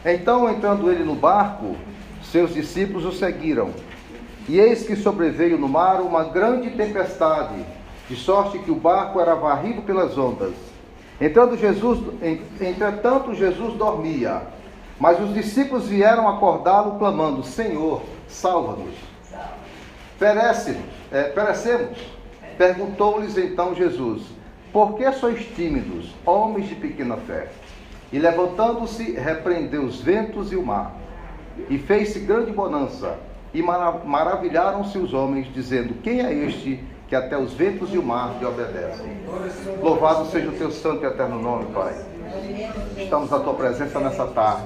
Então, entrando ele no barco, seus discípulos o seguiram. E eis que sobreveio no mar uma grande tempestade, de sorte que o barco era varrido pelas ondas. Entretanto, Jesus dormia. Mas os discípulos vieram acordá-lo, clamando: Senhor, salva-nos. Perecemos. Perguntou-lhes então Jesus: Por que sois tímidos, homens de pequena fé? E levantando-se, repreendeu os ventos e o mar. E fez-se grande bonança. E maravilharam-se os homens, dizendo: Quem é este que até os ventos e o mar lhe obedecem? Louvado seja o teu santo e eterno nome, Pai. Estamos à tua presença nessa tarde.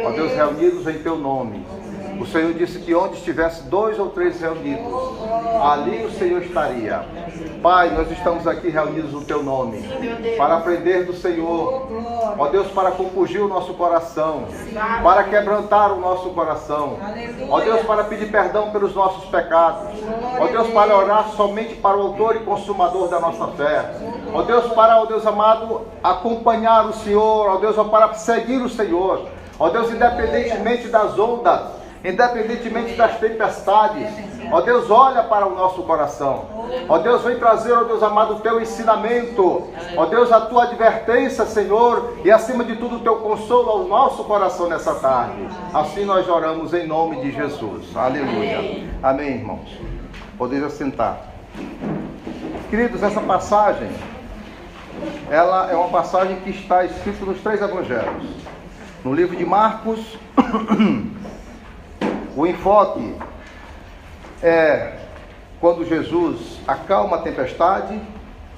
Ó Deus, reunidos em teu nome. O Senhor disse que onde estivesse 2 ou 3 reunidos, ali o Senhor estaria. Pai, nós estamos aqui reunidos no teu nome, para aprender do Senhor. Ó Deus, para compungir o nosso coração, para quebrantar o nosso coração. Ó Deus, para pedir perdão pelos nossos pecados. Ó Deus, para orar somente para o autor e consumador da nossa fé. Ó Deus, para, ó Deus amado, acompanhar o Senhor. Ó Deus, para seguir o Senhor. Ó Deus, independentemente das ondas, independentemente das tempestades, ó Deus, olha para o nosso coração. Ó Deus, vem trazer, ó Deus amado, o teu ensinamento. Ó Deus, a tua advertência, Senhor, e acima de tudo o teu consolo ao nosso coração nessa tarde. Assim nós oramos em nome de Jesus. Aleluia. Amém, irmãos. Podeis assentar. Queridos, essa passagem, ela é uma passagem que está escrita nos 3 evangelhos. No livro de Marcos, o enfoque é quando Jesus acalma a tempestade,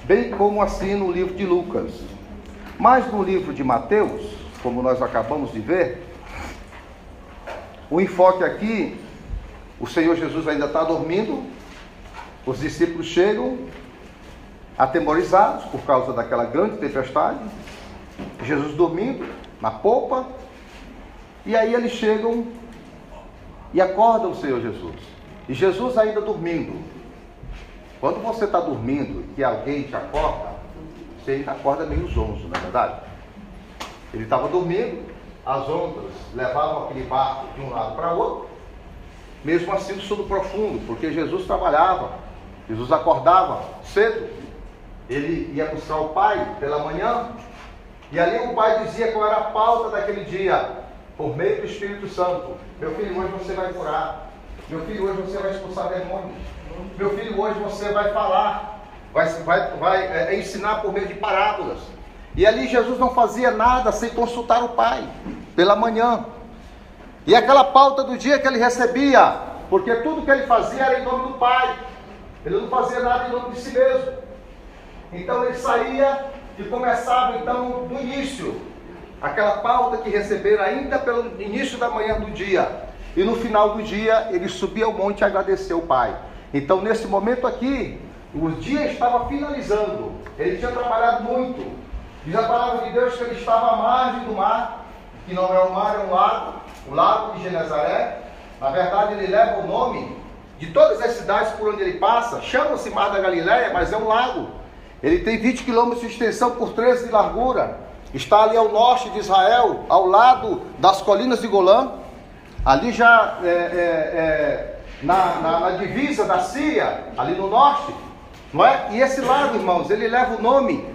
bem como assim no livro de Lucas. Mas no livro de Mateus, como nós acabamos de ver, o enfoque aqui, o Senhor Jesus ainda está dormindo, os discípulos chegam atemorizados por causa daquela grande tempestade, Jesus dormindo na popa, e aí eles chegam e acordam o Senhor Jesus. E Jesus ainda dormindo. Quando você está dormindo e alguém te acorda, você ainda acorda meio zonzo, não é verdade? Ele estava dormindo, as ondas levavam aquele barco de um lado para o outro, mesmo assim no sono profundo, porque Jesus trabalhava, Jesus acordava cedo, ele ia buscar o Pai pela manhã, e ali o Pai dizia qual era a pauta daquele dia, por meio do Espírito Santo: Meu filho, hoje você vai curar. Meu filho, hoje você vai expulsar demônios. Meu filho, hoje você vai falar, vai ensinar por meio de parábolas. E ali Jesus não fazia nada sem consultar o Pai pela manhã. E aquela pauta do dia que ele recebia, porque tudo que ele fazia era em nome do Pai. Ele não fazia nada em nome de si mesmo. Então ele saía e começava então do início, aquela pauta que receberam ainda pelo início da manhã do dia. E no final do dia, ele subia ao monte e agradeceu o Pai. Então nesse momento aqui, o dia estava finalizando. Ele tinha trabalhado muito. Diz a palavra de Deus que ele estava à margem do mar, que não é um mar, é um lago, o lago de Genezaré. Na verdade ele leva o nome de todas as cidades por onde ele passa. Chama-se Mar da Galileia, mas é um lago. Ele tem 20 quilômetros de extensão por 13 de largura. Está ali ao norte de Israel, ao lado das colinas de Golã. Ali já na divisa da Síria, ali no norte, não é? E esse lago, irmãos, ele leva o nome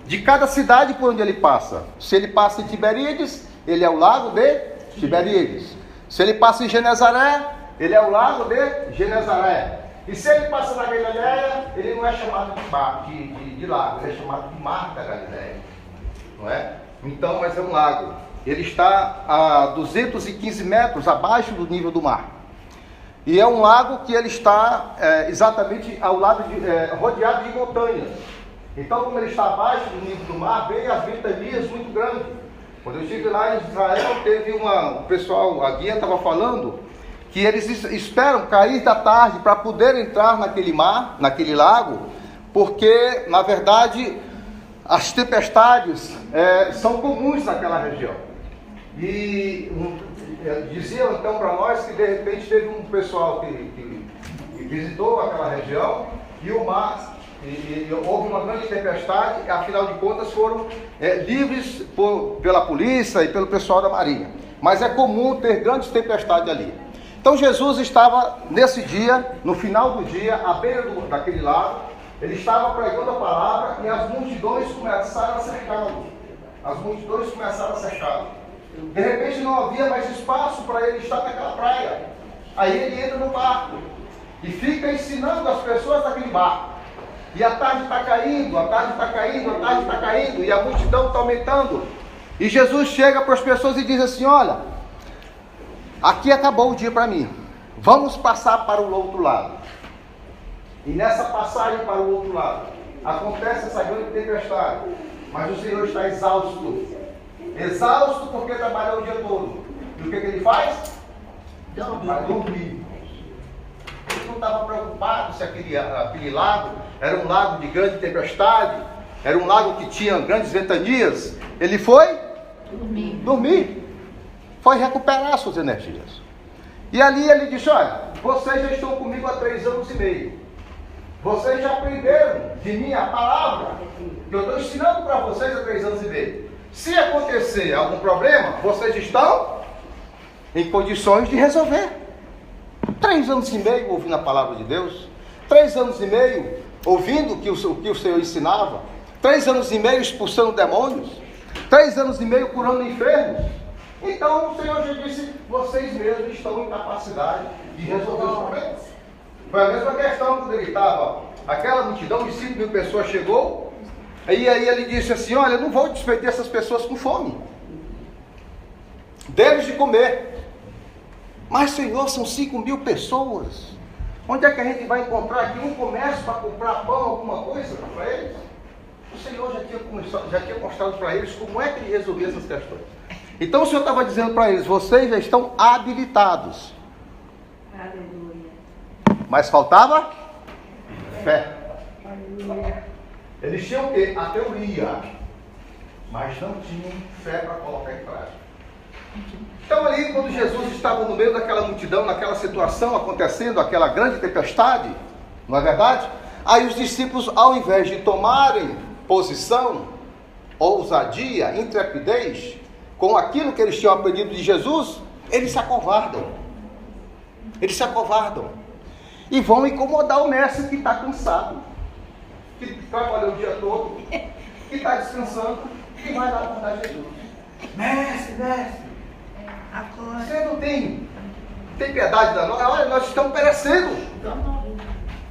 de cada cidade por onde ele passa. Se ele passa em Tiberíades, ele é o lago de Tiberíades. Se ele passa em Genezaré, ele é o lago de Genezaré. E se ele passa na Galileia, ele não é chamado de lago, ele é chamado de Mar da Galileia, não é? Então, mas é um lago. Ele está a 215 metros abaixo do nível do mar. E é um lago que ele está exatamente ao lado rodeado de montanhas. Então, como ele está abaixo do nível do mar, vem as ventanias muito grandes. Quando eu estive lá em Israel, teve o pessoal, a guia estava falando, que eles esperam cair da tarde para poder entrar naquele mar, naquele lago, porque, na verdade, as tempestades são comuns naquela região. E diziam então para nós que de repente teve um pessoal que visitou aquela região e o mar, e houve uma grande tempestade, e afinal de contas foram livres pela polícia e pelo pessoal da marinha. mas é comum ter grandes tempestades ali. Então Jesus estava nesse dia, no final do dia, à beira daquele lago, ele estava pregando a palavra e as multidões começaram a cercá-lo. As multidões começaram a cercá-lo. De repente não havia mais espaço para ele estar naquela praia. Aí ele entra no barco e fica ensinando as pessoas daquele barco. E a tarde está caindo, a tarde está caindo, a tarde está caindo, e a multidão está aumentando. E Jesus chega para as pessoas e diz assim: olha, aqui acabou o dia para mim, vamos passar para o outro lado. E nessa passagem para o outro lado, acontece essa grande tempestade, mas o Senhor está exausto. Exausto porque trabalhou o dia todo. E o que ele faz? Vai dormir. Ele não estava preocupado se aquele lago era um lago de grande tempestade, era um lago que tinha grandes ventanias. Ele foi dormir. Foi recuperar suas energias. E ali ele disse: olha, vocês já estão comigo há 3 anos e meio. Vocês já aprenderam de mim a palavra que eu estou ensinando para vocês há 3 anos e meio. Se acontecer algum problema, vocês estão em condições de resolver. 3 anos e meio ouvindo a palavra de Deus. 3 anos e meio ouvindo o que o Senhor ensinava. 3 anos e meio expulsando demônios. 3 anos e meio curando enfermos. Então o Senhor já disse: vocês mesmos estão em capacidade de resolver os problemas. Foi a mesma questão quando ele estava, aquela multidão de 5.000 pessoas chegou, e aí ele disse assim: olha, eu não vou despedir essas pessoas com fome, deles de comer. Mas Senhor, são 5.000 pessoas, onde é que a gente vai encontrar aqui um comércio para comprar pão, alguma coisa para eles? O Senhor já tinha mostrado para eles como é que ele resolvia essas questões. Então o Senhor estava dizendo para eles: vocês já estão habilitados. Aleluia. Mas faltava fé. Aleluia. Eles tinham o quê? A teoria, mas não tinham fé para colocar em prática. Então ali, quando Jesus estava no meio daquela multidão, naquela situação acontecendo, aquela grande tempestade, não é verdade? Aí os discípulos, ao invés de tomarem posição, ousadia, intrepidez, com aquilo que eles tinham aprendido de Jesus, eles se acovardam. Eles se acovardam. E vão incomodar o mestre que está cansado, que trabalhou o dia todo, que está descansando, e vai lá acordar Jesus. Mestre, você não tem piedade da nós? Olha, nós estamos perecendo.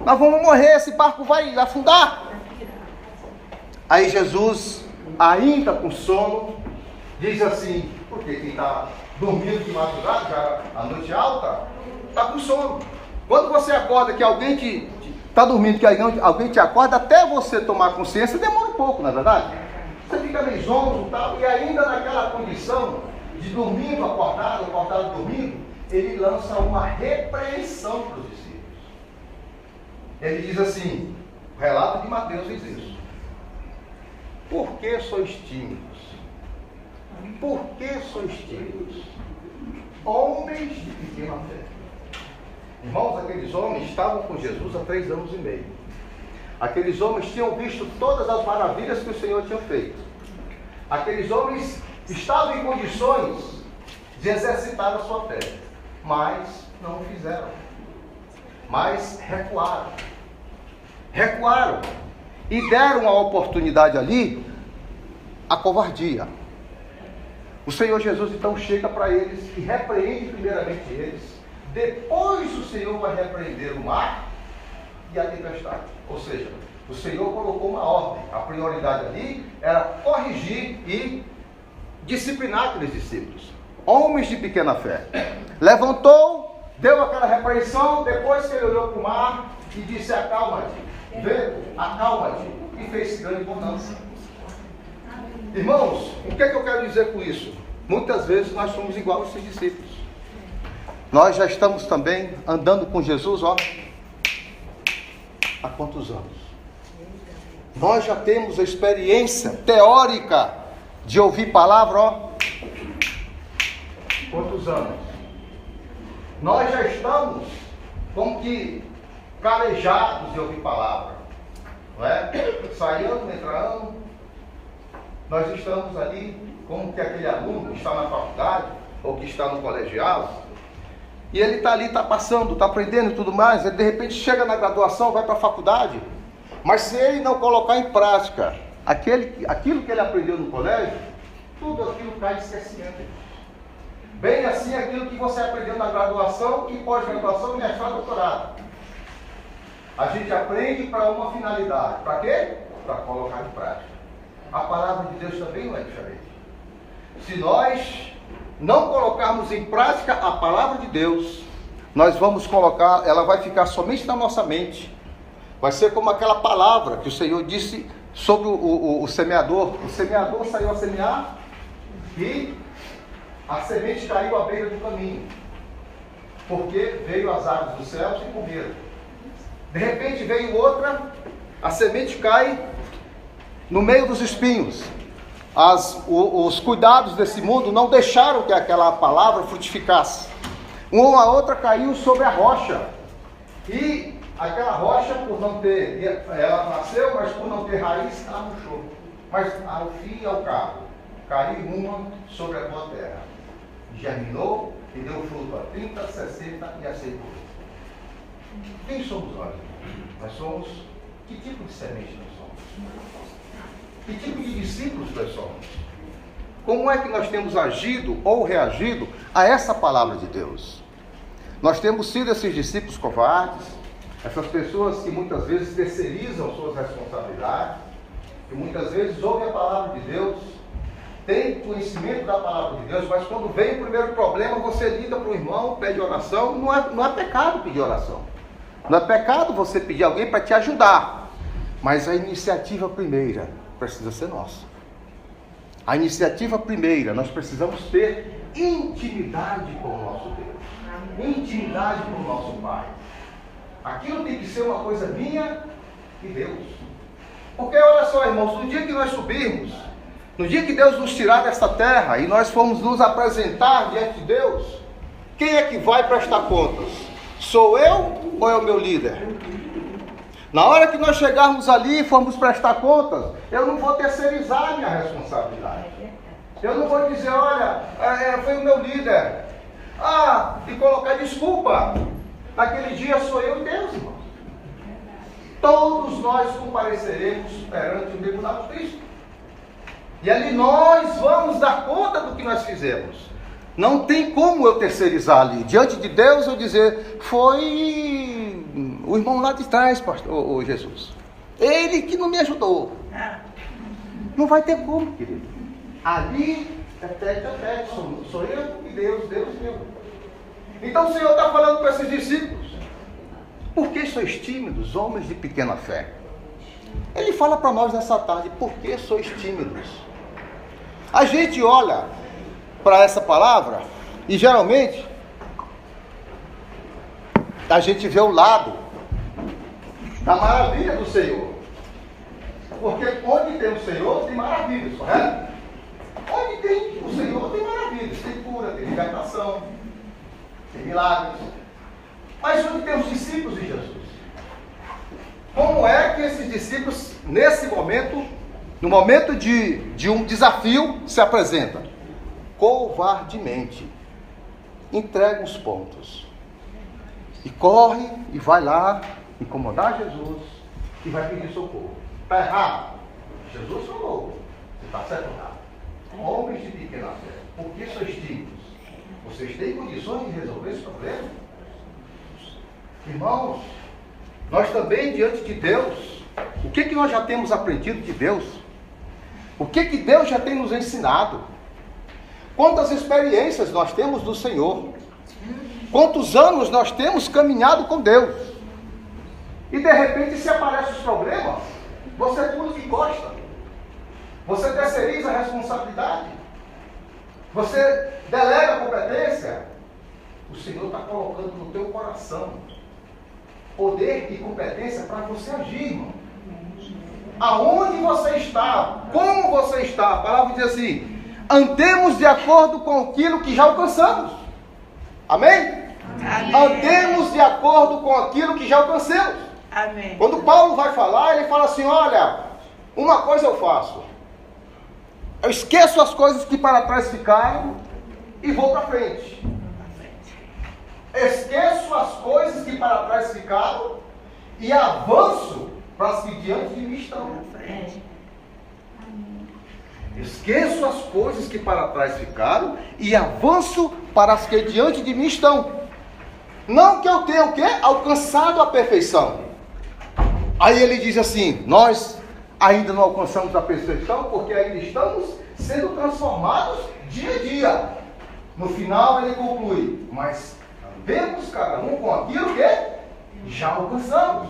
Nós vamos morrer, esse barco vai afundar. Aí Jesus, ainda com sono, diz assim, porque quem está dormindo de madrugada, já a noite alta, está com sono. Quando você acorda que alguém está dormindo, que alguém te acorda, até você tomar consciência, demora um pouco, não é verdade? Você fica meio zonzo e tal, e ainda naquela condição de dormindo, acordado dormindo, ele lança uma repreensão para os discípulos. Ele diz assim, o relato de Mateus diz isso: por que sois tímidos? Por que sois tímidos? Homens de pequena fé. Irmãos, aqueles homens estavam com Jesus há 3 anos e meio. Aqueles homens tinham visto todas as maravilhas que o Senhor tinha feito. Aqueles homens estavam em condições de exercitar a sua fé, mas não o fizeram. Mas recuaram e deram a oportunidade ali à covardia. O Senhor Jesus então chega para eles e repreende primeiramente eles. Depois o Senhor vai repreender o mar e a tempestade. Ou seja, o Senhor colocou uma ordem. A prioridade ali era corrigir e disciplinar aqueles discípulos, homens de pequena fé. Levantou, deu aquela repreensão, depois que ele olhou para o mar e disse: acalma-te, acalma-te, e fez grande bonança. Irmãos, o que é que eu quero dizer com isso? Muitas vezes nós somos igual aos seus discípulos. Nós já estamos também andando com Jesus, há quantos anos? Nós já temos a experiência teórica de ouvir palavra, quantos anos? Nós já estamos como que calejados de ouvir palavra, não é? Saindo, entrando, nós estamos ali como que aquele aluno que está na faculdade ou que está no colegial, e ele está ali, está passando, está aprendendo e tudo mais, ele de repente chega na graduação, vai para a faculdade, mas se ele não colocar em prática aquilo que ele aprendeu no colégio, tudo aquilo cai em esquecimento. Bem assim aquilo que você aprendeu na graduação e pós-graduação e mestrado, doutorado. A gente aprende para uma finalidade. Para quê? Para colocar em prática. A palavra de Deus também não é diferente. Se nós não colocarmos em prática a palavra de Deus, nós vamos colocar, ela vai ficar somente na nossa mente. Vai ser como aquela palavra que o Senhor disse sobre o semeador. O semeador saiu a semear e a semente caiu à beira do caminho, porque veio as aves dos céus e comeram. De repente veio outra, a semente cai no meio dos espinhos. Os cuidados desse mundo não deixaram que aquela palavra frutificasse. Uma outra caiu sobre a rocha. E aquela rocha, por não ter, ela nasceu, mas por não ter raiz, ela murchou. Mas ao fim e ao cabo, caiu uma sobre a boa terra. Germinou e deu fruto a 30, 60 e a 100 por um. Quem somos nós? Nós somos, que tipo de semente nós somos? Que tipo de discípulos nós somos? Como é que nós temos agido ou reagido a essa palavra de Deus? Nós temos sido esses discípulos covardes, essas pessoas que muitas vezes terceirizam suas responsabilidades, que muitas vezes ouvem a palavra de Deus, têm conhecimento da palavra de Deus, mas quando vem o primeiro problema, você liga para o irmão, pede oração. Não é pecado pedir oração. Não é pecado você pedir alguém para te ajudar. Mas a iniciativa primeira precisa ser nossa. A iniciativa primeira, nós precisamos ter intimidade com o nosso Deus. Intimidade com o nosso Pai. Aquilo tem que ser uma coisa minha e Deus. Porque olha só, irmãos, no dia que nós subirmos, no dia que Deus nos tirar desta terra e nós formos nos apresentar diante de Deus, quem é que vai prestar contas? Sou eu ou é o meu líder? Na hora que nós chegarmos ali e formos prestar contas, eu não vou terceirizar a minha responsabilidade. Eu não vou dizer, olha, foi o meu líder. E colocar desculpa. Naquele dia sou eu e Deus, irmão. Todos nós compareceremos perante o tribunal de Cristo. E ali nós vamos dar conta do que nós fizemos. Não tem como eu terceirizar ali. Diante de Deus eu dizer, foi o irmão lá de trás, pastor Jesus. Ele que não me ajudou. Não vai ter como, querido. Ali é tete a tete. Sou eu e Deus, Deus e eu. Então o Senhor está falando para esses discípulos. Por que sois tímidos, homens de pequena fé? Ele fala para nós nessa tarde, por que sois tímidos? A gente olha para essa palavra e geralmente a gente vê o lado da maravilha do Senhor. Porque onde tem o Senhor tem maravilhas, correto? Onde tem o Senhor tem maravilhas, tem cura, tem libertação, tem milagres. Mas onde tem os discípulos de Jesus? Como é que esses discípulos, nesse momento, no momento de um desafio, se apresentam? Covardemente. Entrega os pontos. E corre e vai lá incomodar Jesus e vai pedir socorro. Está errado? Jesus falou. Você está certo ou errado? Homens de pequena fé, por que sois tímidos? Vocês têm condições de resolver esse problema? Irmãos, nós também diante de Deus, o que nós já temos aprendido de Deus? O que Deus já tem nos ensinado? Quantas experiências nós temos do Senhor? Quantos anos nós temos caminhado com Deus? E de repente se aparecem os problemas, você pula de costa. Você terceiriza a responsabilidade. Você delega a competência. O Senhor está colocando no teu coração poder e competência para você agir, irmão. Aonde você está, como você está, a palavra diz assim, andemos de acordo com aquilo que já alcançamos. Amém? Amém. Andemos de acordo com aquilo que já alcançamos. Amém. Quando Paulo vai falar, ele fala assim, olha, uma coisa eu faço. Eu esqueço as coisas que para trás ficaram e vou para frente. Esqueço as coisas que para trás ficaram e avanço para as que diante de mim estão. Esqueço as coisas que para trás ficaram e avanço para as que diante de mim estão. Não que eu tenha o quê? Alcançado a perfeição. Aí ele diz assim: nós ainda não alcançamos a perfeição porque ainda estamos sendo transformados dia a dia. No final ele conclui: mas andemos cada um com aquilo que já alcançamos.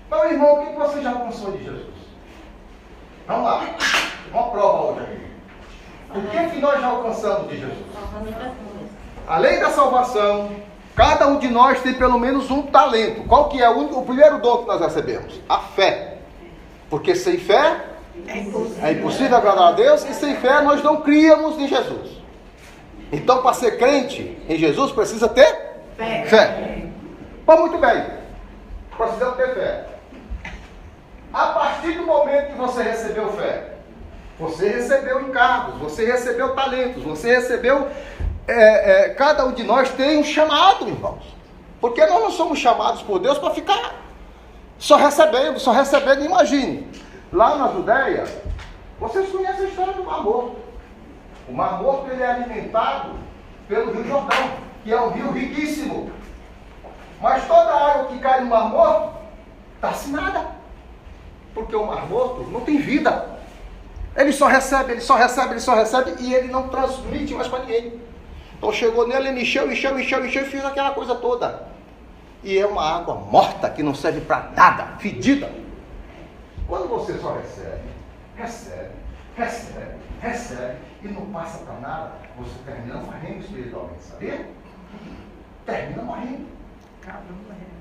Meu irmão, o que você já alcançou de Jesus? Vamos lá, uma prova hoje aqui. O que nós já alcançamos de Jesus? Além da salvação, cada um de nós tem pelo menos um talento. Qual que é o primeiro dom que nós recebemos? A fé. Porque sem fé é impossível agradar a Deus, e sem fé nós não criamos em Jesus. Então, para ser crente em Jesus, precisa ter fé. Mas muito bem, precisamos ter fé. A partir do momento que você recebeu fé, você recebeu encargos, você recebeu talentos, você recebeu... cada um de nós tem um chamado, irmãos. Porque nós não somos chamados por Deus para ficar só recebendo. Imagine, lá na Judéia, vocês conhecem a história do Mar Morto. O Mar Morto, ele é alimentado pelo Rio Jordão, que é um rio riquíssimo. Mas toda a água que cai no Mar Morto está assinada. Porque o Mar Morto não tem vida. Ele só recebe e ele não transmite mais para ninguém. Então chegou nele, ele encheu e fez aquela coisa toda. E é uma água morta que não serve para nada, fedida. Quando você só recebe e não passa para nada, você termina morrendo espiritualmente, sabia? Termina morrendo.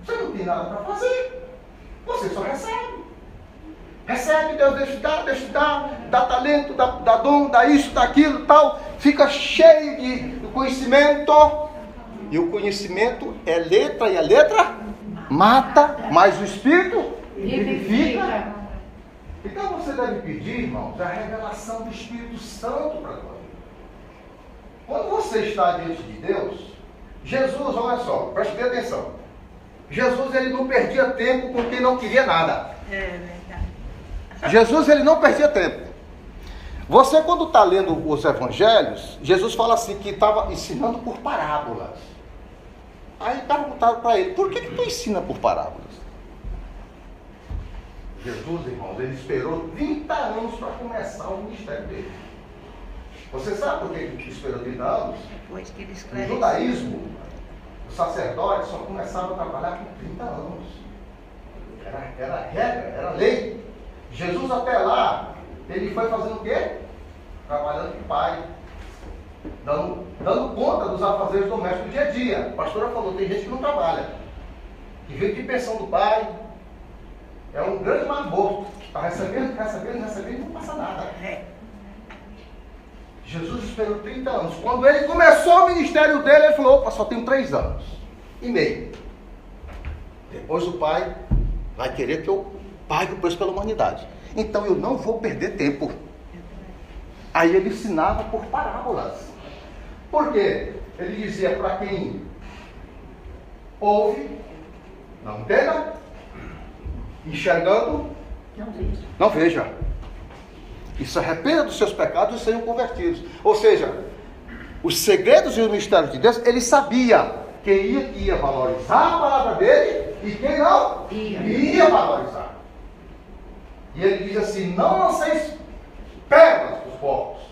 Você não tem nada para fazer. Você só recebe. Recebe, Deus deixa dar, dá talento, dá dom, dá isso, dá aquilo, tal. Fica cheio de conhecimento. E o conhecimento é letra, e a letra mata, mas o Espírito vivifica. Então você deve pedir, irmãos, a revelação do Espírito Santo para nós. Quando você está diante de Deus, Jesus, olha só, preste bem atenção. Jesus, ele não perdia tempo com quem não queria nada. É verdade. Jesus, ele não perdia tempo. Você, quando está lendo os evangelhos, Jesus fala assim, que estava ensinando por parábolas. Aí perguntaram para ele: por que tu ensina por parábolas? Jesus, irmãos, ele esperou 30 anos para começar o ministério dele. Você sabe por que ele esperou 30 anos? Depois que ele No esclareceu. judaísmo, o sacerdote só começava a trabalhar com 30 anos. Era regra, era lei. Jesus até lá, ele foi fazendo o quê? Trabalhando com o Pai. Dando conta dos afazeres domésticos do dia a dia. A pastora falou, tem gente que não trabalha. Que vive de pensão do Pai. É um grande mar morto. Está recebendo e não passa nada. Jesus esperou 30 anos. Quando ele começou o ministério dele, ele falou, opa, só tenho 3 anos e meio. Depois o Pai vai querer que eu pague o preço pela humanidade. Então eu não vou perder tempo. Aí ele ensinava por parábolas. Por quê? Ele dizia para quem ouve, não entenda, enxergando, não veja. E se arrependa dos seus pecados e sejam convertidos. Ou seja, os segredos e o mistério de Deus, ele sabia quem ia valorizar a palavra dele e quem não ia valorizar. E ele diz assim, não lanceis pérolas para os porcos.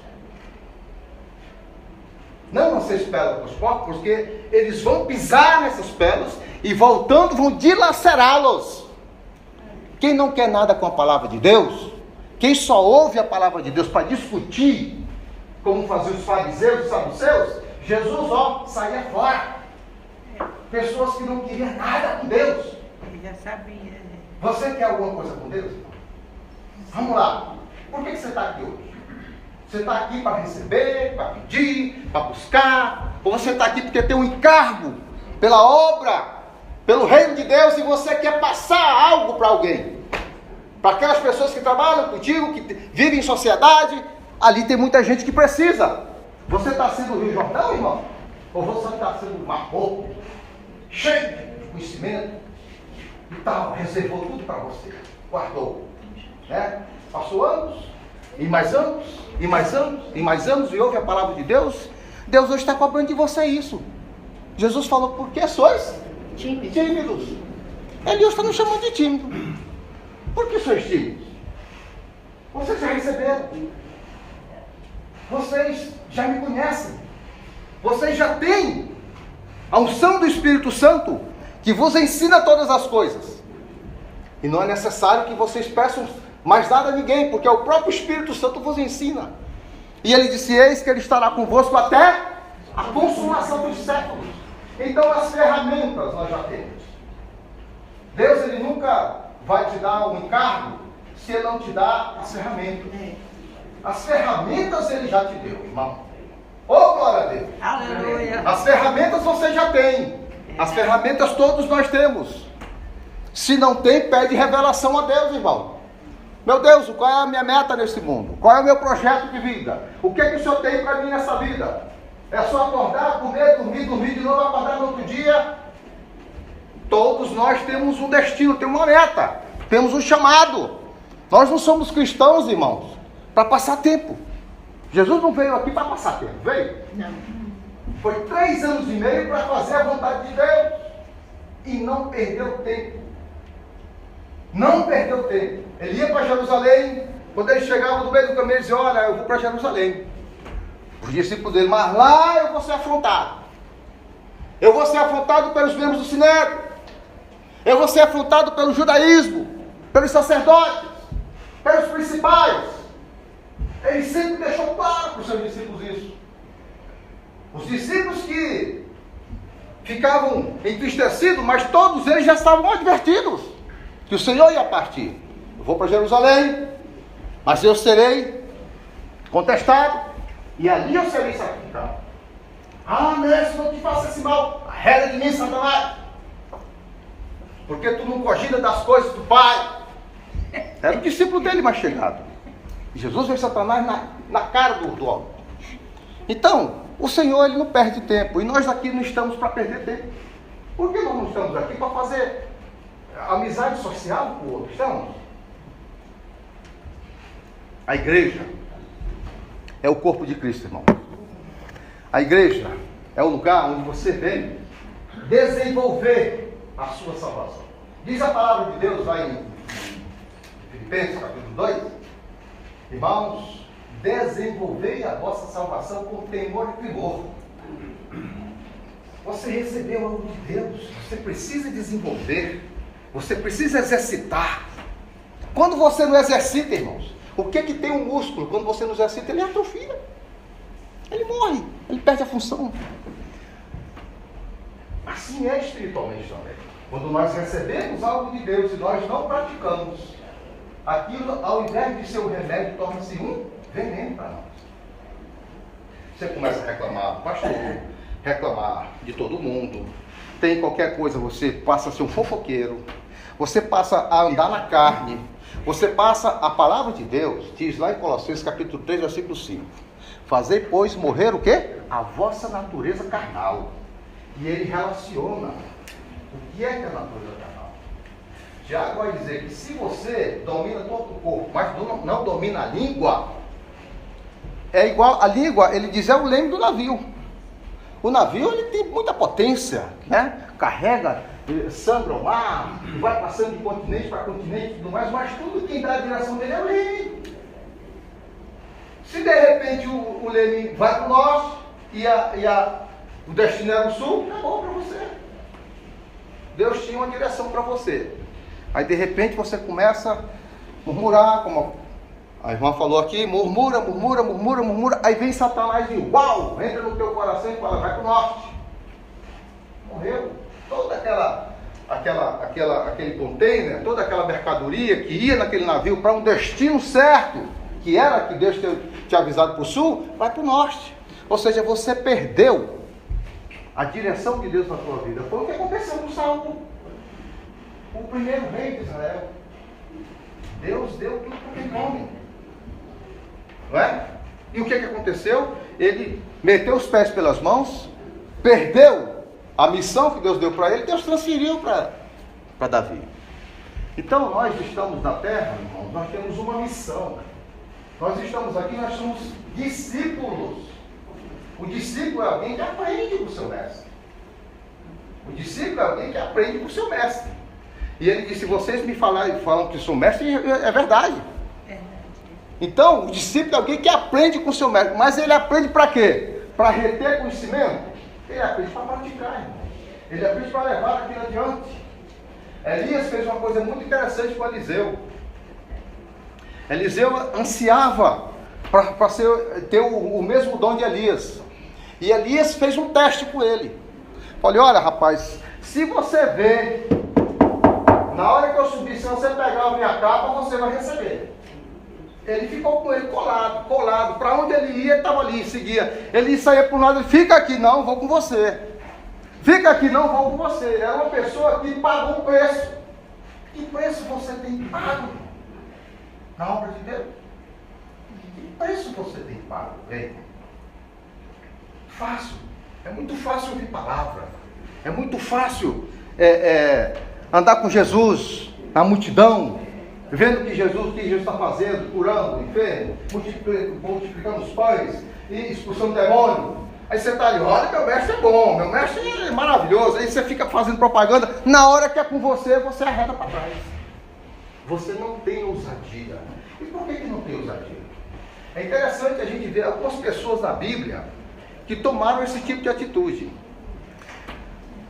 Não lanceis pérolas para os porcos, porque eles vão pisar nessas pérolas e voltando vão dilacerá-los. Quem não quer nada com a palavra de Deus, quem só ouve a palavra de Deus para discutir, como faziam os fariseus e os saduceus, Jesus, saía fora. Pessoas que não queriam nada com Deus. Ele já sabia, né? Você quer alguma coisa com Deus? Vamos lá. Por que você está aqui hoje? Você está aqui para receber, para pedir, para buscar? Ou você está aqui porque tem um encargo pela obra, pelo reino de Deus, e você quer passar algo para alguém? Para aquelas pessoas que trabalham contigo, que vivem em sociedade, ali tem muita gente que precisa. Você está sendo o Rio Jordão, irmão? Ou você está sendo uma roupa cheio de conhecimento e tal, reservou tudo para você, guardou, né? Passou anos, e mais anos, e mais anos, e mais anos, e ouve a palavra de Deus. Deus hoje está cobrando de você isso. Jesus falou, por que sois tímidos? Ele hoje está nos chamando de tímido. Por que sois tímidos? Vocês já receberam. Vocês já me conhecem. Vocês já têm a unção do Espírito Santo que vos ensina todas as coisas. E não é necessário que vocês peçam mais nada a ninguém, porque o próprio Espírito Santo vos ensina. E ele disse, eis que ele estará convosco até a consumação dos séculos. Então as ferramentas nós já temos. Deus, ele nunca vai te dar um encargo se ele não te dá as ferramentas. As ferramentas ele já te deu, irmão. Ô, glória a Deus. Aleluia. As ferramentas você já tem. As ferramentas todos nós temos. Se não tem, pede revelação a Deus, irmão. Meu Deus, qual é a minha meta nesse mundo? Qual é o meu projeto de vida? O que é que o Senhor tem para mim nessa vida? É só acordar, comer, dormir de novo, acordar no outro dia? Todos nós temos um destino, temos uma meta, temos um chamado. Nós não somos cristãos, irmãos, para passar tempo. Jesus não veio aqui para passar tempo, veio? Não. Foi 3 anos e meio para fazer a vontade de Deus. E não perdeu tempo. Não perdeu tempo. Ele ia para Jerusalém. Quando ele chegava no meio do caminho, ele dizia, olha, eu vou para Jerusalém. Os discípulos dele, mas lá eu vou ser afrontado. Eu vou ser afrontado pelos membros do Sinédrio. Eu vou ser afrontado pelo judaísmo, pelos sacerdotes, pelos principais. Ele sempre deixou claro para os seus discípulos isso. Os discípulos que ficavam entristecidos, mas todos eles já estavam advertidos que o Senhor ia partir. Eu vou para Jerusalém, mas eu serei contestado e ali eu serei sacrificado. Ah, Néstor, não te faça esse mal. Arreda de mim, Satanás. Porque tu não cogita das coisas do Pai. Era o discípulo dele mais chegado. Jesus veio Satanás na cara do homem. Então, o Senhor, ele não perde tempo. E nós aqui não estamos para perder tempo. Por que nós não estamos aqui para fazer amizade social com o outro? Estamos? A igreja é o corpo de Cristo, irmão. A igreja é o lugar onde você vem desenvolver a sua salvação. Diz a palavra de Deus lá em Filipenses capítulo 2. Irmãos, desenvolvei a vossa salvação com temor e tremor. Você recebeu algo de Deus. Você precisa desenvolver. Você precisa exercitar. Quando você não exercita, irmãos, o que que tem um músculo? Quando você não exercita, ele atrofia. Ele morre. Ele perde a função. Assim é espiritualmente também. Quando nós recebemos algo de Deus e nós não praticamos, aquilo, ao invés de ser um remédio, torna-se um veneno para nós. Você começa a reclamar do pastor, reclamar de todo mundo. Tem qualquer coisa, você passa a ser um fofoqueiro. Você passa a andar na carne. Você passa, a palavra de Deus diz lá em Colossenses capítulo 3, versículo 5. Fazei, pois, morrer o quê? A vossa natureza carnal. E ele relaciona o que é a natureza carnal. Tiago vai dizer que se você domina todo o corpo, mas não domina a língua, é igual, a língua, ele diz, é o leme do navio. O navio, ele tem muita potência, né? Carrega, sangra o mar, vai passando de continente para continente e tudo mais, mas tudo quem dá a direção dele é o leme. Se de repente o leme vai para o norte e o destino é o sul, acabou para você. Deus tinha uma direção para você. Aí de repente você começa a murmurar, como a irmã falou aqui, murmura. Aí vem Satanás e uau, entra no teu coração e fala, vai para o norte. Morreu. Toda aquele container, toda aquela mercadoria que ia naquele navio para um destino certo, que era que Deus tinha avisado para o sul, vai para o norte. Ou seja, você perdeu a direção de Deus na sua vida. Foi o que aconteceu com Saul, o primeiro rei de Israel. Deus deu tudo para aquele homem, não é? E o que aconteceu? Ele meteu os pés pelas mãos, perdeu a missão que Deus deu para ele, Deus transferiu para Davi. Então nós estamos na terra, irmãos, nós temos uma missão. Nós estamos aqui, nós somos discípulos. O discípulo é alguém que aprende com o seu mestre. O discípulo é alguém que aprende com o seu mestre. E ele disse, vocês me falam que sou mestre, é verdade. Então, o discípulo é alguém que aprende com o seu mestre. Mas ele aprende para quê? Para reter conhecimento? Ele aprende para praticar, irmão. Ele aprende para levar aquilo adiante. Elias fez uma coisa muito interessante com Eliseu. Eliseu ansiava para ter o mesmo dom de Elias. E Elias fez um teste com ele. Falei, olha rapaz, se você ver, na hora que eu subir, se você pegar a minha capa, você vai receber. Ele ficou com ele colado. Para onde ele ia, ele estava ali, seguia. Ele saía para um lado, fica aqui, não, vou com você. Fica aqui, não, vou com você. Era uma pessoa que pagou um preço. Que preço você tem pago na obra de Deus? Que preço você tem pago? Vem. Fácil. É muito fácil ouvir palavra. É muito fácil andar com Jesus na multidão, vendo o que Jesus está fazendo, curando enfermo, multiplicando os pães e expulsando demônio. Aí você está ali, olha, meu mestre é bom, meu mestre é maravilhoso. Aí você fica fazendo propaganda, na hora que é com você, você arreda para trás. Você não tem ousadia. E por que não tem ousadia? É interessante a gente ver algumas pessoas na Bíblia que tomaram esse tipo de atitude.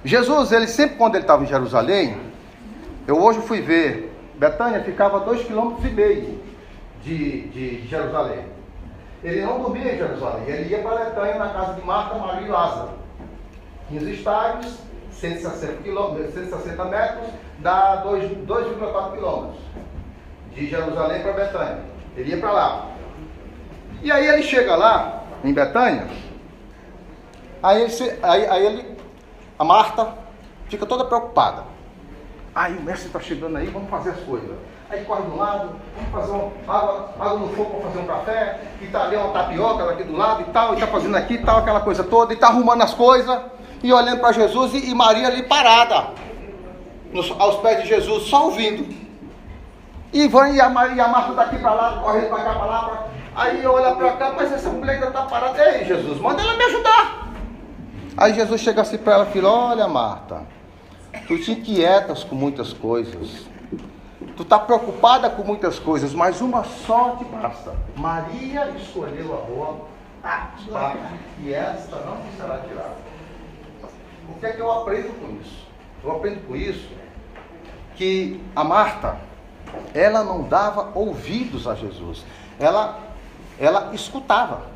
Jesus, ele sempre quando ele estava em Jerusalém, eu hoje fui ver, Betânia ficava 2,5 km de Jerusalém. Ele não dormia em Jerusalém, ele ia para Betânia na casa de Marta, Maria e Lázaro. 15 estádios, 160 metros, dá 2,4 quilômetros de Jerusalém para Betânia. Ele ia para lá. E aí ele chega lá, em Betânia, a Marta fica toda preocupada. Aí o mestre está chegando aí, vamos fazer as coisas. Aí corre do lado, vamos fazer água no fogo para fazer um café, e está ali uma tapioca daqui do lado e tal, e está fazendo aqui e tal, aquela coisa toda, e está arrumando as coisas, e olhando para Jesus, e Maria ali parada, aos pés de Jesus, só ouvindo. E a Marta está aqui para lá, correndo para cá, para lá, aí olha para cá, mas essa mulher ainda está parada. Ei, Jesus, manda ela me ajudar. Aí Jesus chega assim para ela e fala, olha Marta, tu te inquietas com muitas coisas, tu está preocupada com muitas coisas, mas uma só te basta. Maria escolheu a boa parte, e esta não te será tirada. O que é que eu aprendo com isso? Eu aprendo com isso que a Marta, ela não dava ouvidos a Jesus, ela escutava.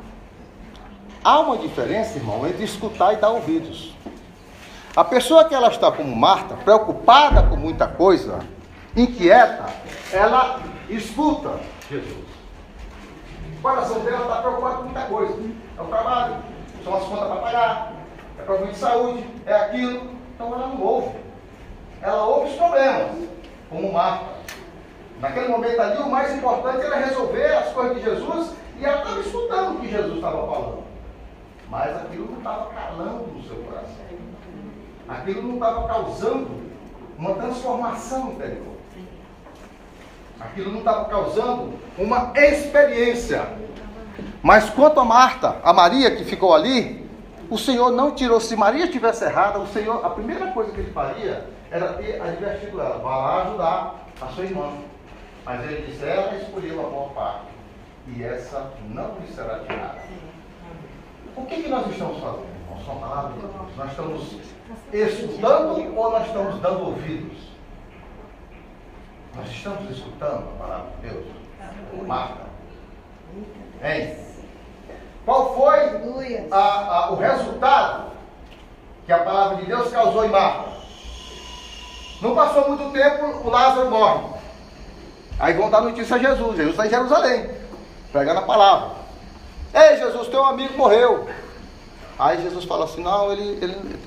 Há uma diferença, irmão, entre escutar e dar ouvidos. A pessoa que ela está como Marta, preocupada com muita coisa, inquieta, ela escuta Jesus. O coração dela está preocupado com muita coisa. É o trabalho, são as contas para pagar, é problema de saúde, é aquilo. Então ela não ouve. Ela ouve os problemas, como Marta. Naquele momento ali, o mais importante era resolver as coisas de Jesus, e ela estava escutando o que Jesus estava falando. Mas aquilo não estava calando no seu coração. Aquilo não estava causando uma transformação interior. Aquilo não estava causando uma experiência. Mas quanto a Marta, a Maria que ficou ali, o Senhor não tirou. Se Maria tivesse errada, o Senhor, a primeira coisa que ele faria era ter advertido ela, vá lá ajudar a sua irmã. Mas ele disse, ela escolheu a boa parte, e essa não lhe será tirada. O que nós estamos fazendo, irmãos? São palavras de Deus. Nós estamos escutando ou nós estamos dando ouvidos? Nós estamos escutando a palavra de Deus? Marta. Hein? Qual foi o resultado que a palavra de Deus causou em Marta? Não passou muito tempo, o Lázaro morre. Aí vão dar notícia a Jesus. Jesus está em Jerusalém, pregando a palavra. Ei, Jesus, teu amigo morreu. Aí Jesus fala assim, não, ele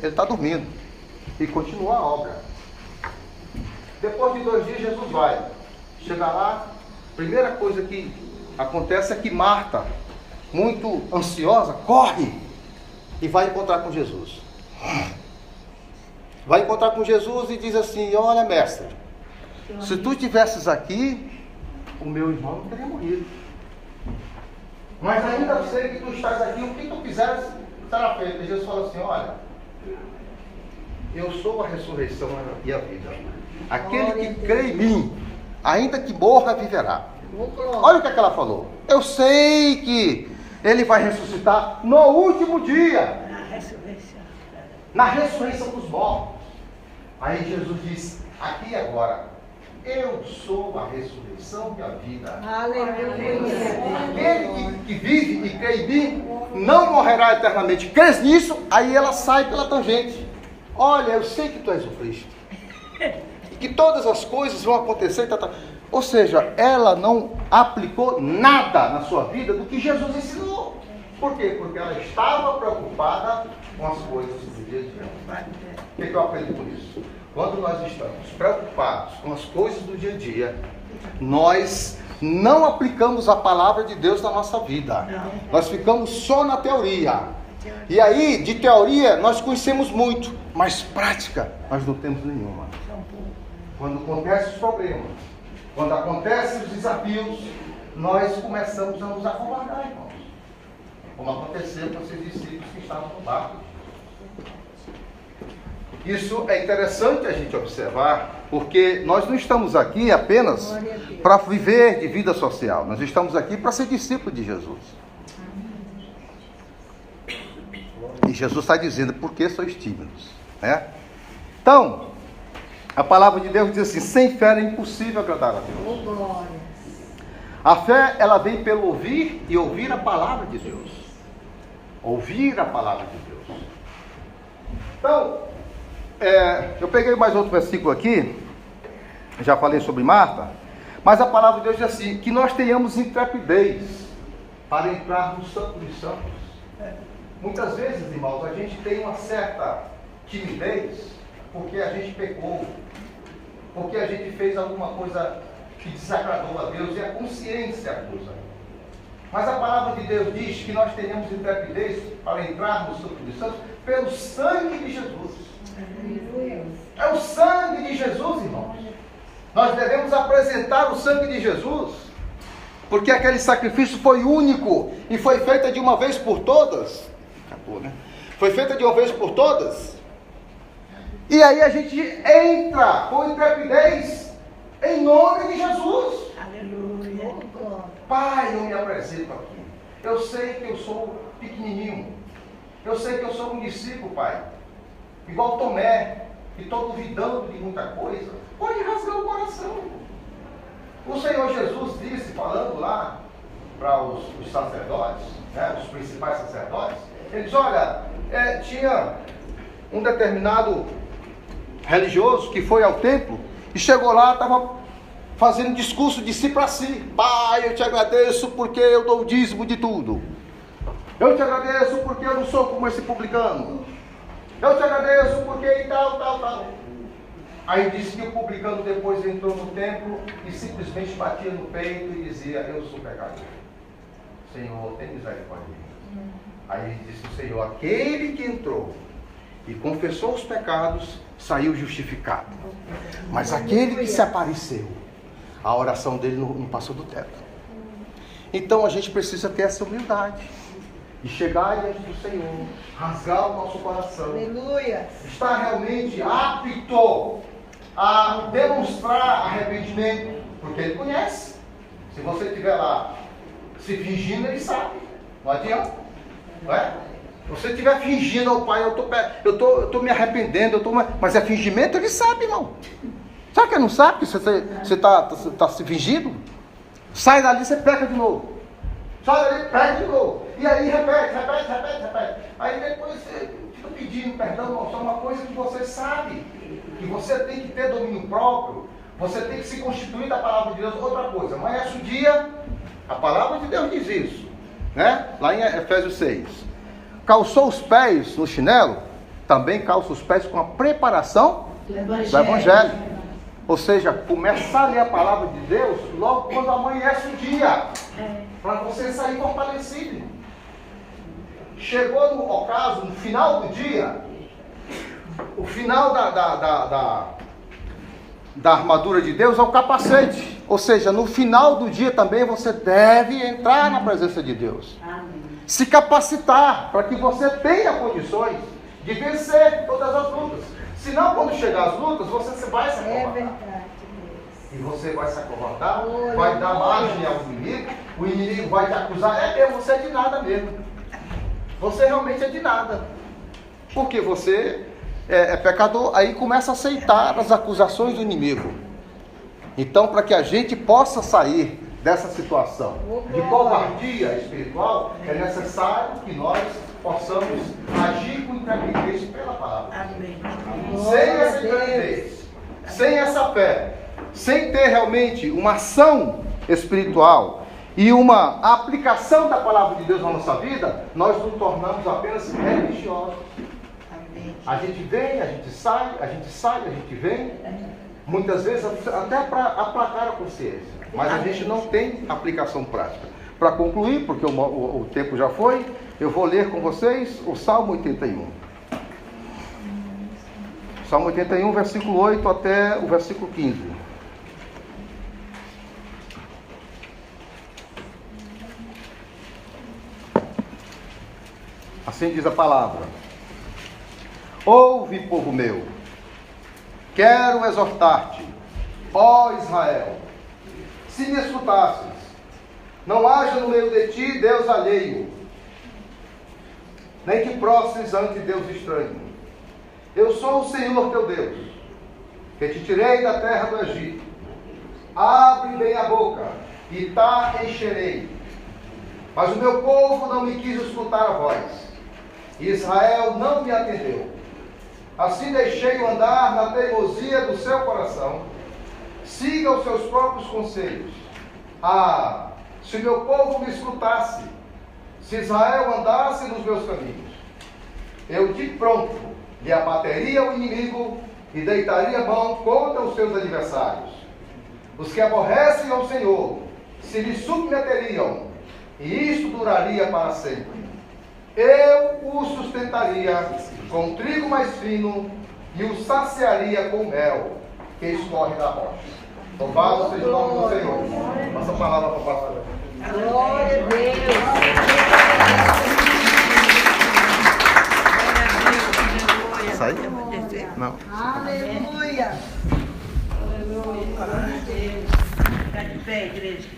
está dormindo. E continua a obra. Depois de 2 dias, Jesus vai. Chega lá, primeira coisa que acontece é que Marta muito ansiosa, corre e vai encontrar com Jesus. Vai encontrar com Jesus e diz assim: olha, mestre, se tu estivesses aqui, o meu irmão não teria morrido. Mas ainda eu sei que tu estás aqui, o que tu quiseres será feito. E Jesus fala assim: olha, eu sou a ressurreição e a vida. Aquele que crê em mim, ainda que morra, viverá. Olha o que ela falou. Eu sei que ele vai ressuscitar no último dia, na ressurreição dos mortos. Aí Jesus diz: aqui e agora, eu sou a ressurreição e a vida. Aleluia. Aquele que vive e crê em mim não morrerá eternamente. Crês nisso? Aí ela sai pela tangente. Olha, eu sei que tu és o Cristo, que todas as coisas vão acontecer. Ou seja, ela não aplicou nada na sua vida do que Jesus ensinou. Por quê? Porque ela estava preocupada com as coisas do dia a dia. O que eu aprendi com isso? Quando nós estamos preocupados com as coisas do dia a dia, nós não aplicamos a palavra de Deus na nossa vida. Nós ficamos só na teoria. E aí, de teoria, nós conhecemos muito, mas prática nós não temos nenhuma. Quando acontecem os problemas, quando acontecem os desafios, nós começamos a nos acovardar, irmãos. Como aconteceu com esses discípulos que estavam no barco. Isso é interessante a gente observar, porque nós não estamos aqui apenas para viver de vida social. Nós estamos aqui para ser discípulos de Jesus. E Jesus está dizendo: por que sois tímidos? Né? Então, a palavra de Deus diz assim: sem fé é impossível agradar a Deus. A fé, ela vem pelo ouvir e ouvir a palavra de Deus. Ouvir a palavra de Deus. Então, eu peguei mais outro versículo aqui, já falei sobre Marta, mas a palavra de Deus diz assim: que nós tenhamos intrepidez para entrar no Santo dos Santos. Muitas vezes, irmãos, a gente tem uma certa timidez porque a gente pecou, porque a gente fez alguma coisa que desagradou a Deus e a consciência acusa. Mas a palavra de Deus diz que nós tenhamos intrepidez para entrar no Santo dos Santos pelo sangue de Jesus. É o sangue de Jesus, irmãos. Nós devemos apresentar o sangue de Jesus, porque aquele sacrifício foi único e foi feito de uma vez por todas. Acabou, né? Foi feita de uma vez por todas. E aí a gente entra com intrepidez em nome de Jesus. Aleluia. Pai, eu me apresento aqui. Eu sei que eu sou pequenininho. Eu sei que eu sou um discípulo, Pai. Igual Tomé, que estou duvidando de muita coisa. Pode rasgar o coração. O Senhor Jesus disse, falando lá para os sacerdotes, né, os principais sacerdotes, ele diz: olha, tinha um determinado religioso que foi ao templo e chegou lá, estava fazendo discurso de si para si. Pai, eu te agradeço porque eu dou o dízimo de tudo. Eu te agradeço porque eu não sou como esse publicano. Eu te agradeço porque e tal. Aí disse que o publicano depois entrou no templo e simplesmente batia no peito e dizia: eu sou pecador. Senhor, tem misericórdia de mim. Aí disse o Senhor: aquele que entrou e confessou os pecados saiu justificado. Mas aquele que se apareceu, a oração dele não passou do teto. Então a gente precisa ter essa humildade e chegar diante do Senhor, rasgar o nosso coração. Aleluia. Estar realmente apto a demonstrar arrependimento, porque Ele conhece. Se você estiver lá se fingindo, Ele sabe. Não adianta, não é? Se você estiver fingindo ao Pai: eu estou me arrependendo, mas é fingimento, Ele sabe, irmão. Sabe que Ele não sabe que você está se fingindo? Sai dali, você peca de novo. Sai dali, peca de novo. E aí repete. Aí depois você fica pedindo perdão. Só uma coisa que você sabe, que você tem que ter domínio próprio, você tem que se constituir da palavra de Deus. Outra coisa, amanhece o dia, a palavra de Deus diz isso, né? Lá em Efésios 6. Calçou os pés no chinelo, também calça os pés com a preparação do Evangelho. Ou seja, começar a ler a palavra de Deus logo quando amanhece o dia, para você sair fortalecido. chegou no ocaso, no final do dia, o final da armadura de Deus é o capacete. Ou seja, no final do dia também você deve entrar na presença de Deus. Se capacitar para que você tenha condições de vencer todas as lutas. Senão, quando chegar as lutas, você vai se acovardar. É verdade. E você vai se acovardar, vai dar margem ao inimigo, o inimigo vai te acusar, você é de nada mesmo. Você realmente é de nada. Porque você é pecador, aí começa a aceitar as acusações do inimigo. Então, para que a gente possa sair dessa situação de covardia espiritual, é necessário que nós possamos agir com intrepidez pela palavra. Amém. Sem essa intrepidez, sem essa fé, sem ter realmente uma ação espiritual e uma aplicação da palavra de Deus na nossa vida, nós nos tornamos apenas religiosos. Amém. A gente vem, a gente sai, a gente vem, muitas vezes até para aplacar a consciência, mas a gente não tem aplicação prática. Para concluir, porque o tempo já foi, eu vou ler com vocês o Salmo 81. Salmo 81, versículo 8 até o versículo 15. Assim diz a palavra: ouve, povo meu, quero exortar-te, ó Israel, se me escutasses, não haja no meio de ti Deus alheio, nem que prostres ante Deus estranho. Eu sou o Senhor teu Deus, que te tirei da terra do Egito. Abre bem a boca, e te encherei. Mas o meu povo não me quis escutar a voz. Israel não me atendeu. Assim deixei-o andar na teimosia do seu coração. Siga os seus próprios conselhos. Ah, se meu povo me escutasse, se Israel andasse nos meus caminhos, eu de pronto lhe abateria o inimigo e deitaria mão contra os seus adversários. Os que aborrecem ao Senhor se lhe submeteriam, e isto duraria para sempre. Eu o sustentaria com trigo mais fino e o saciaria com mel que escorre da rocha. Louvado seja o nome do Senhor. Passa a palavra para o pastor. Glória a Deus. Sai? Não. Aleluia. Aleluia. Está de pé, igreja.